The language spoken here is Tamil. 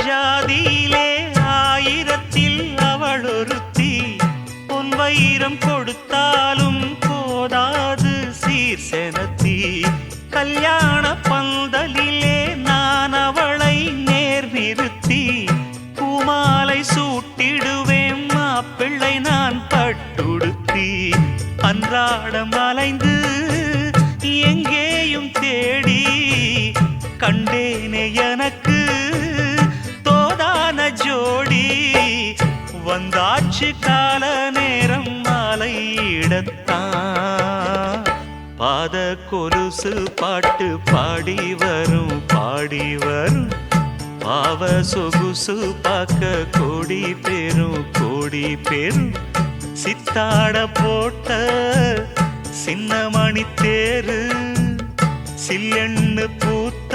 ஜாதியிலே ஆயிரத்தில் அவள் ஒருத்தி பொன் வைரம் கொடுத்தாலும் போதாது சீர் செனத்தி கல்யாண பந்தலிலே நான் அவளை நேர் நிறுத்தி பூமாலை சூட்டிடுவேன் மாப்பிள்ளை நான் பட்டுடுத்தி அன்றாடம் அலைந்து எங்கேயும் தேடி கண்டேனே எனக்கு தோதான ஜோடி வந்தாச்சு கால நேரம் மாலையிடத்தான் பாத கொலுசு பாட்டு பாடி வரும் பாவ சொகுசு பார்க்க கோடி பேரும் சித்தாட போட்ட சின்ன மணி தேரு சில்லெண்ணு பூத்த